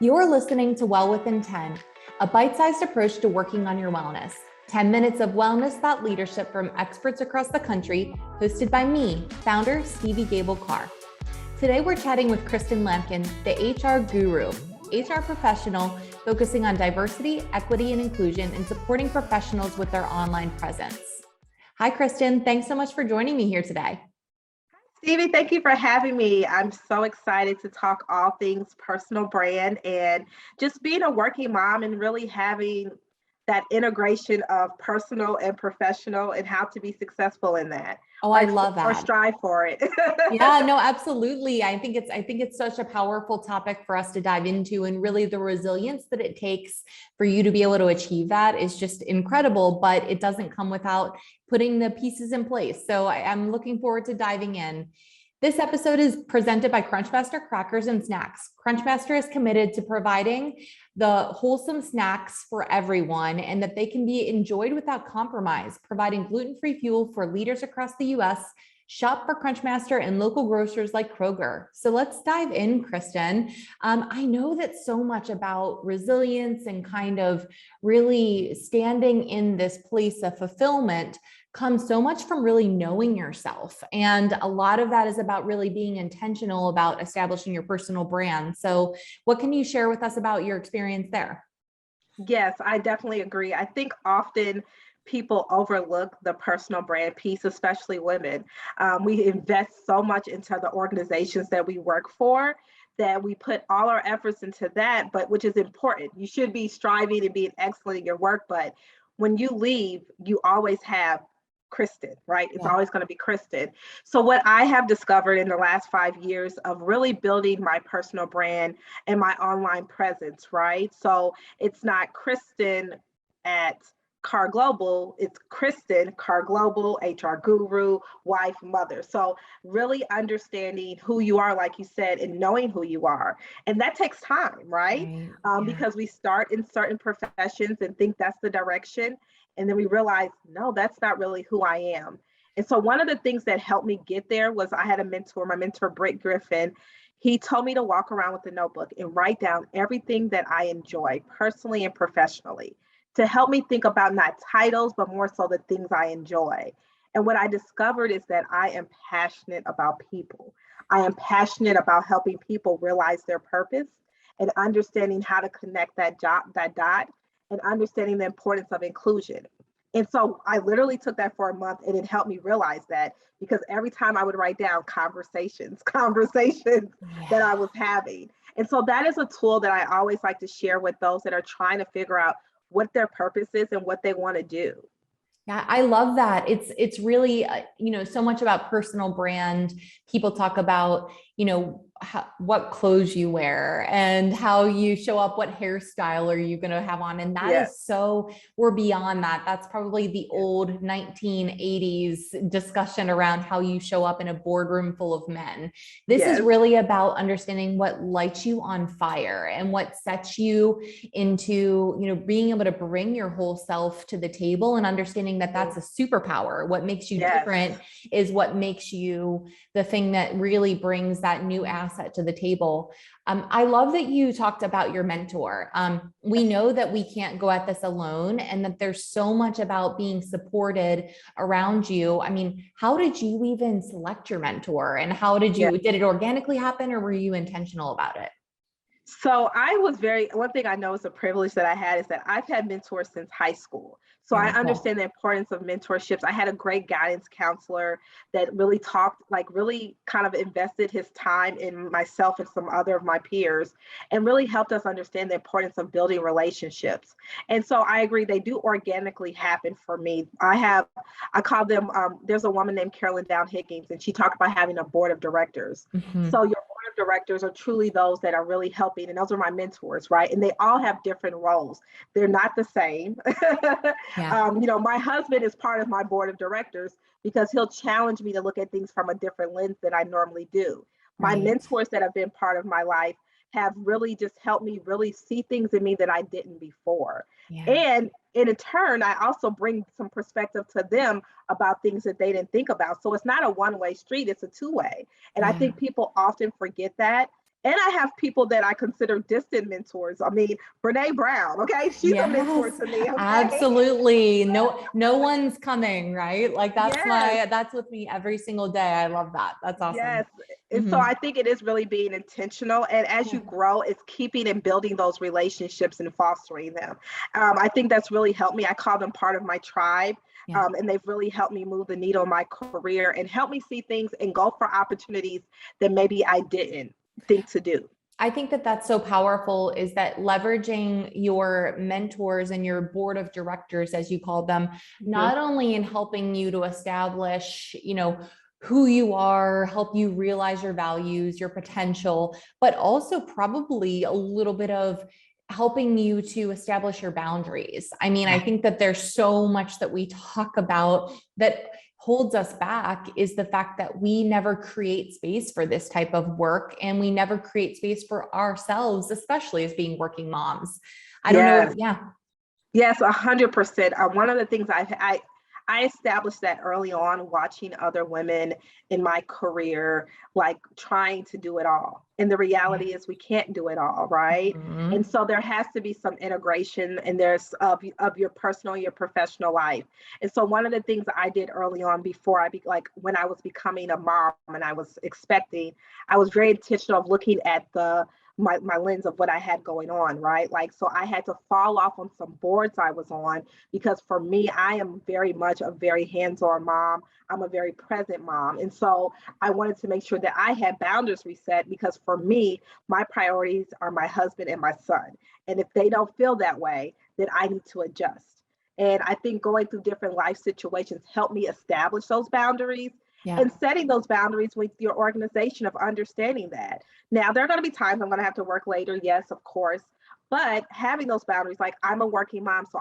You're listening to Well Within 10, a bite-sized approach to working on your wellness. 10 minutes of wellness thought leadership from experts across the country, hosted by me, founder Stevi Carr. Today, we're chatting with Kristen Lampkin, the HR guru, HR professional focusing on diversity, equity, and inclusion and supporting professionals with their online presence. Hi, Kristen. Thanks so much for joining me here today. Stevi, thank you for having me. I'm so excited to talk all things personal brand and just being a working mom and really having that integration of personal and professional and how to be successful in that. Oh, I love that. Or strive for it. Yeah, no, absolutely. I think it's such a powerful topic for us to dive into, and really the resilience that it takes for you to be able to achieve that is just incredible, but it doesn't come without putting the pieces in place. So I'm looking forward to diving in. This episode is presented by Crunchmaster Crackers and Snacks. Crunchmaster is committed to providing the wholesome snacks for everyone and that they can be enjoyed without compromise, providing gluten-free fuel for leaders across the US. Shop for Crunchmaster and local grocers like Kroger. So let's dive in, Kristen. I know that so much about resilience and kind of really standing in this place of fulfillment comes so much from really knowing yourself. And a lot of that is about really being intentional about establishing your personal brand. So what can you share with us about your experience there? Yes, I definitely agree. I think often people overlook the personal brand piece, especially women. We invest so much into the organizations that we work for that we put all our efforts into that, but which is important. You should be striving and being excellent in your work, but when you leave, you always have Kristen, right? It's always going to be Kristen. So what I have discovered in the last 5 years of really building my personal brand and my online presence, right? So it's not Kristen at Carr Global, it's Kristen, Carr Global, HR guru, wife, mother. So really understanding who you are, like you said, and knowing who you are. And that takes time, right? Because we start in certain professions and think that's the direction. And then we realize, no, that's not really who I am. And so one of the things that helped me get there was I had a mentor, my mentor, Britt Griffin. He told me to walk around with a notebook and write down everything that I enjoy personally and professionally to help me think about not titles, but more so the things I enjoy. And what I discovered is that I am passionate about people. I am passionate about helping people realize their purpose and understanding how to connect that dot and understanding the importance of inclusion. And so I literally took that for a month and it helped me realize that because every time I would write down conversations that I was having. And so that is a tool that I always like to share with those that are trying to figure out what their purpose is and what they want to do. Yeah, I love that. It's really, so much about personal brand. People talk about, what clothes you wear and how you show up, what hairstyle are you going to have on. And that is so, we're beyond that. That's probably the old 1980s discussion around how you show up in a boardroom full of men. This is really about understanding what lights you on fire and what sets you into, being able to bring your whole self to the table and understanding that that's a superpower. What makes you different is what makes you the thing that really brings that new asset to the table. I love that you talked about your mentor. We know that we can't go at this alone and that there's so much about being supported around you. I mean, how did you even select your mentor and did it organically happen or were you intentional about it? So one thing I know is a privilege that I had is that I've had mentors since high school. So I understand the importance of mentorships. I had a great guidance counselor that really really kind of invested his time in myself and some other of my peers and really helped us understand the importance of building relationships. And so I agree, they do organically happen for me. I call them, there's a woman named Carolyn Down Higgins, and she talked about having a board of directors. Mm-hmm. So your directors are truly those that are really helping, and those are my mentors, right? And they all have different roles. They're not the same. My husband is part of my board of directors because he'll challenge me to look at things from a different lens than I normally do. My mentors that have been part of my life have really just helped me really see things in me that I didn't before. And in turn, I also bring some perspective to them about things that they didn't think about. So it's not a one-way street, it's a two-way. And I think people often forget that. And I have people that I consider distant mentors. I mean, Brene Brown, okay? She's a mentor Yes, to me, okay? absolutely. No one's coming, right? Like Yes, that's with me every single day. I love that. That's awesome. yes. And so Mhm. I think it is really being intentional. And as Yeah. you grow, it's keeping and building those relationships and fostering them. I think that's really helped me. I call them part of my tribe. Yeah. And they've really helped me move the needle in my career and help me see things and go for opportunities that maybe I didn't think to do. I think that that's so powerful is that leveraging your mentors and your board of directors, as you call them, Mhm. not only in helping you to establish, who you are, help you realize your values, your potential, but also probably a little bit of helping you to establish your boundaries. I mean, I think that there's so much that we talk about that holds us back is the fact that we never create space for this type of work and we never create space for ourselves, especially as being working moms. I don't know. Yes. Yeah. Yes, 100%. One of the things I established that early on, watching other women in my career, like trying to do it all. And the Yeah. reality is we can't do it all, right? And Mhm. so there has to be some integration and there's of your personal, your professional life. And so one of the things I did early on before like when I was becoming a mom and I was expecting, I was very intentional of looking at my lens of what I had going on, right? Like, so I had to fall off on some boards I was on because for me, I am very much a very hands-on mom. I'm a very present mom. And so I wanted to make sure that I had boundaries reset because for me, my priorities are my husband and my son. And if they don't feel that way, then I need to adjust. And I think going through different life situations helped me establish those boundaries Yeah. and setting those boundaries with your organization of understanding that. Now, there are going to be times I'm going to have to work later. Yes, of course. But having those boundaries, like I'm a working mom, so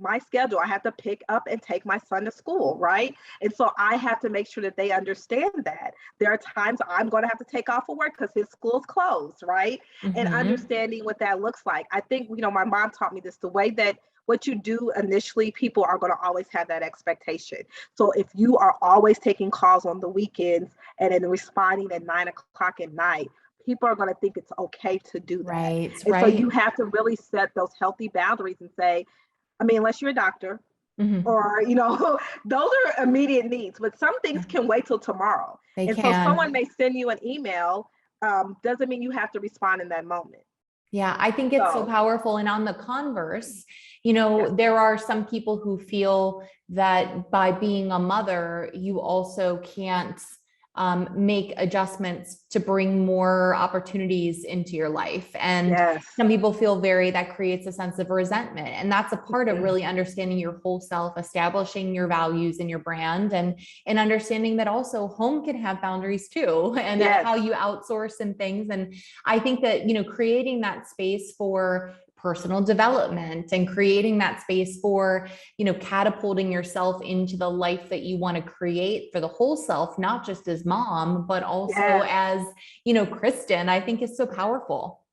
my schedule, I have to pick up and take my son to school, right? And so I have to make sure that they understand that. There are times I'm going to have to take off of work because his school's closed, right? And Mhm. understanding what that looks like. I think, my mom taught me this the way that what you do initially, people are going to always have that expectation. So if you are always taking calls on the weekends and then responding at 9 o'clock at night, people are going to think it's okay to do that. Right. And so you Right. have to really set those healthy boundaries and say, I mean, unless you're a doctor Mhm. or, those are immediate needs, but some things Yeah, can wait till tomorrow. they And so someone can. may send you an email, doesn't mean you have to respond in that moment. Yeah, I think it's so So, powerful. And on the converse, yes, there are some people who feel that by being a mother, you also can't make adjustments to bring more opportunities into your life. And yes. some people feel that creates a sense of resentment. And that's a part of Mhm. really understanding your whole self, establishing your values and your brand, and understanding that also home can have boundaries too, and Yes, how you outsource and things. And I think that, creating that space for personal development and creating that space for, catapulting yourself into the life that you want to create for the whole self, not just as mom, but also yes. as, Kristen, I think is so powerful.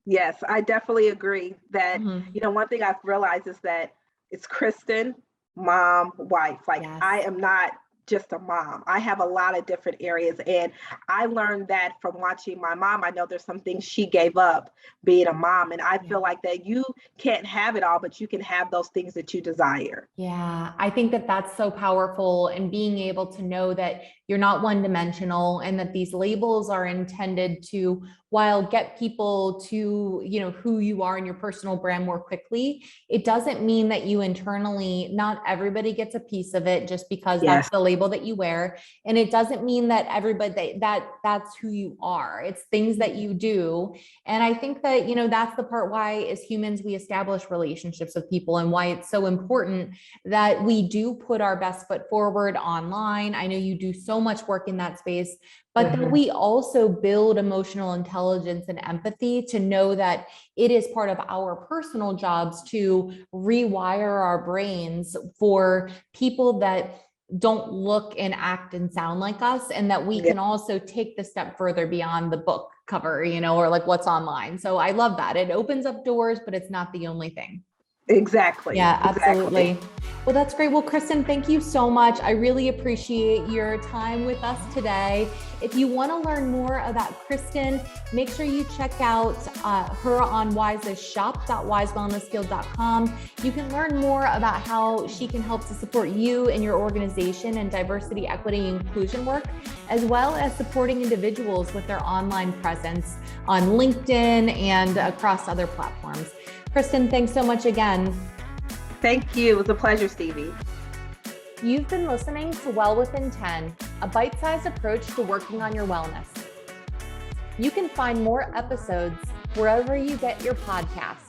Yes, I definitely agree that, Mhm. one thing I've realized is that it's Kristen, mom, wife. Like I Yes. am not just a mom. I have a lot of different areas. And I learned that from watching my mom. I know there's some things she gave up being a mom. And I Yeah. feel like that you can't have it all, but you can have those things that you desire. Yeah, I think that that's so powerful, and being able to know that you're not one dimensional and that these labels are intended to, while get people to, who you are in your personal brand more quickly, it doesn't mean that you internally, not everybody gets a piece of it just because Yes. that's the label that you wear. And it doesn't mean that everybody that's who you are. It's things that you do. And I think that, that's the part why as humans, we establish relationships with people and why it's so important that we do put our best foot forward online. I know you do so much work in that space, but that Mhm. we also build emotional intelligence and empathy to know that it is part of our personal jobs to rewire our brains for people that don't look and act and sound like us, and that we Yeah, can also take the step further beyond the book cover, or like what's online. So I love that. It opens up doors, but it's not the only thing. exactly. Yeah, Exactly. absolutely. Well, that's great. Well, Kristen, thank you so much. I really appreciate your time with us today. If you want to learn more about Kristen, make sure you check out her on wiseshop.wisewellnessguild.com. You can learn more about how she can help to support you and your organization and diversity, equity, and inclusion work, as well as supporting individuals with their online presence on LinkedIn and across other platforms. Kristen, thanks so much again. Thank you. It was a pleasure, Stevi. You've been listening to Well Within 10, a bite-sized approach to working on your wellness. You can find more episodes wherever you get your podcasts.